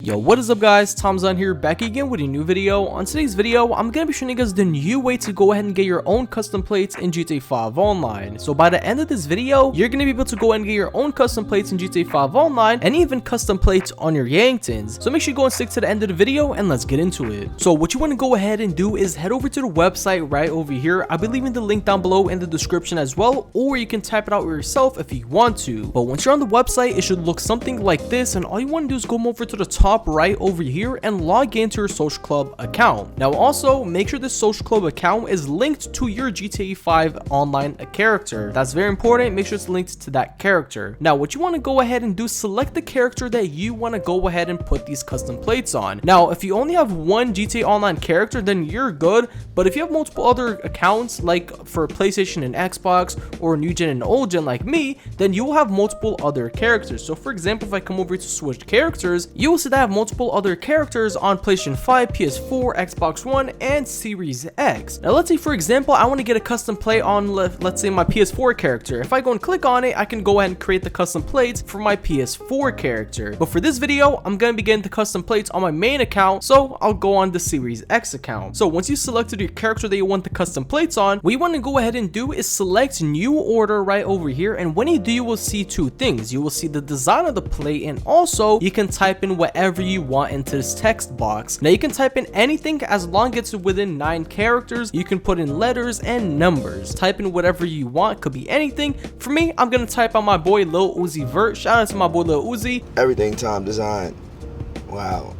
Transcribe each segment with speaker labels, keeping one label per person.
Speaker 1: Yo, what is up guys, Tiimedesign here, back again with a new video. On today's video, I'm going to be showing you guys the new way to go ahead and get your own custom plates in GTA 5 Online. So by the end of this video, you're going to be able to go ahead and get your own custom plates in GTA 5 Online and even custom plates on your Yanktons. So make sure you go and stick to the end of the video and let's get into it. So what you want to go ahead and do is head over to the website right over here. I'll be leaving the link down below in the description as well, or you can type it out yourself if you want to. But once you're on the website, it should look something like this, and all you want to do is go over to the top right over here and log into your social club account. Now also make sure this social club account is linked to your GTA 5 online character. That's very important. Make sure it's linked to that character. Now what you want to go ahead and do, select the character that you want to go ahead and put these custom plates on. Now if you only have one GTA Online character, then you're good, but if you have multiple other accounts like for PlayStation and Xbox, or new gen and old gen like me, then you will have multiple other characters. So for example, if I come over to switch characters, you will see that I have multiple other characters on PlayStation 5, PS4, Xbox One, and Series X. Now let's say for example I want to get a custom plate on let's say my PS4 character. If I go and click on it, I can go ahead and create the custom plates for my PS4 character. But for this video, I'm going to be getting the custom plates on my main account, so I'll go on the Series X account. So once you selected your character that you want the custom plates on, what you want to go ahead and do is select new order right over here, and when you do, you will see two things. You will see the design of the plate, and also you can type in whatever you want into this text box. Now you can type in anything as long as it's within 9 characters. You can put in letters and numbers. Type in whatever you want, could be anything. For me, I'm gonna type out my boy Lil Uzi Vert. Shout out to my boy Lil Uzi.
Speaker 2: Everything Tiimedesign. Wow.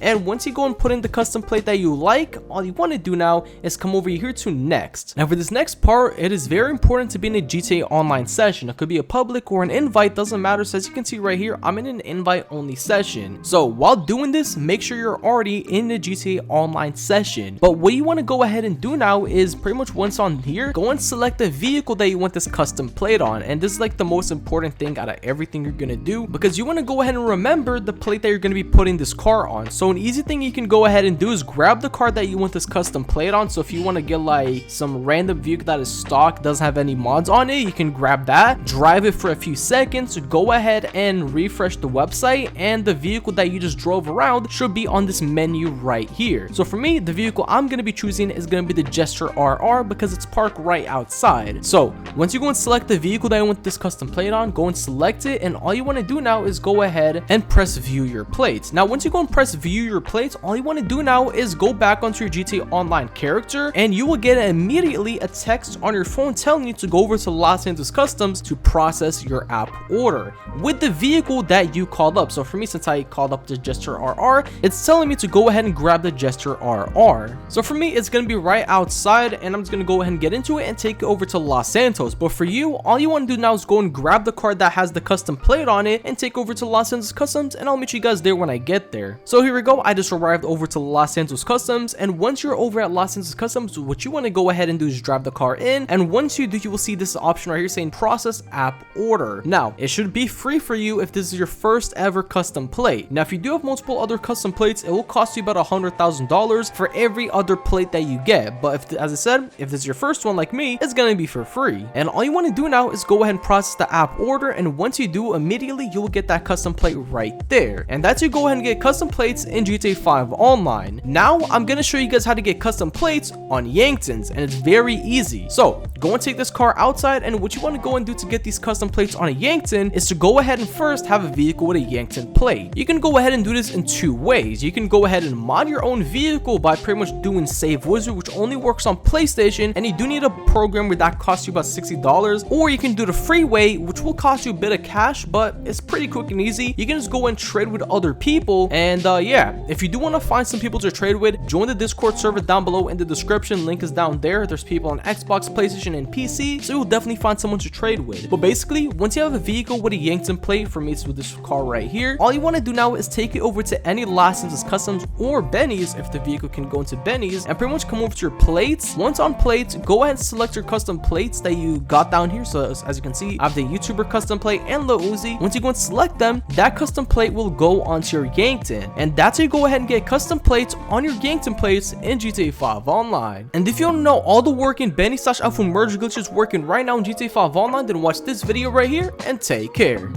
Speaker 1: And once you go and put in the custom plate that you like, all you want to do now is come over here to next. Now for this next part, it is very important to be in a GTA Online session. It could be a public or an invite, doesn't matter. So as you can see right here, I'm in an invite only session. So while doing this, make sure you're already in the GTA Online session. But what you want to go ahead and do now is pretty much once on here, go and select the vehicle that you want this custom plate on. And this is like the most important thing out of everything you're going to do, because you want to go ahead and remember the plate that you're going to be putting this car on. So an easy thing you can go ahead and do is grab the car that you want this custom plate on. So if you want to get like some random vehicle that is stock, doesn't have any mods on it, you can grab that, drive it for a few seconds, go ahead and refresh the website, and the vehicle that you just drove around should be on this menu right here. So for me, the vehicle I'm going to be choosing is going to be the Jester RR because it's parked right outside. So once you go and select the vehicle that you want this custom plate on, go and select it, and all you want to do now is go ahead and press view your plates. Now once you go and press view your plates, all you want to do now is go back onto your GTA Online character, and you will get immediately a text on your phone telling you to go over to Los Angeles Customs to process your app order with the vehicle that you called up. So for me, since I called up the Jester RR, it's telling me to go ahead and grab the Jester RR. So for me, it's going to be right outside, and I'm just going to go ahead and get into it and take it over to Los Santos. But for you, all you want to do now is go and grab the car that has the custom plate on it and take over to Los Angeles Customs, and I'll meet you guys there when I get there. So here we go. I just arrived over to Los Angeles Customs, and once you're over at Los Angeles Customs, what you want to go ahead and do is drive the car in, and once you do, you will see this option right here saying process app order. Now it should be free for you if this is your first ever custom plate. Now if you do have multiple other custom plates, it will cost you about $100,000 for every other plate that you get, but if, as I said, if this is your first one like me, it's gonna be for free. And all you want to do now is go ahead and process the app order, and once you do, immediately you will get that custom plate right there. And that's you go ahead and get custom plates in GTA 5 Online. Now I'm gonna show you guys how to get custom plates on Yanktons, and it's very easy. So go and take this car outside, and what you want to go and do to get these custom plates on a Yankton is to go ahead and first have a vehicle with a Yankton plate. You can go ahead and do this in two ways. You can go ahead and mod your own vehicle by pretty much doing Save Wizard, which only works on PlayStation, and you do need a program where that costs you about $60, or you can do the free way, which will cost you a bit of cash, but it's pretty quick and easy. You can just go and trade with other people, and yeah, if you do want to find some people to trade with, join the Discord server down below in the description. Link is down there. There's people on Xbox, PlayStation, and PC, so you'll definitely find someone to trade with. But basically, once you have a vehicle with a Yankton plate, for me it's with this car right here, all you want to do now is take it over to any Los Angeles Customs or Benny's if the vehicle can go into Benny's, and pretty much come over to your plates. Once on plates, go ahead and select your custom plates that you got down here. So as you can see, I have the YouTuber custom plate and Lil Uzi. Once you go and select them, that custom plate will go onto your Yankton, and that's how you go ahead and get custom plates on your Yankton plates in GTA 5 Online. And if you want to know all the working Benny/Alpha merge glitches working right now in GTA 5 Online, then watch this video right here and take care.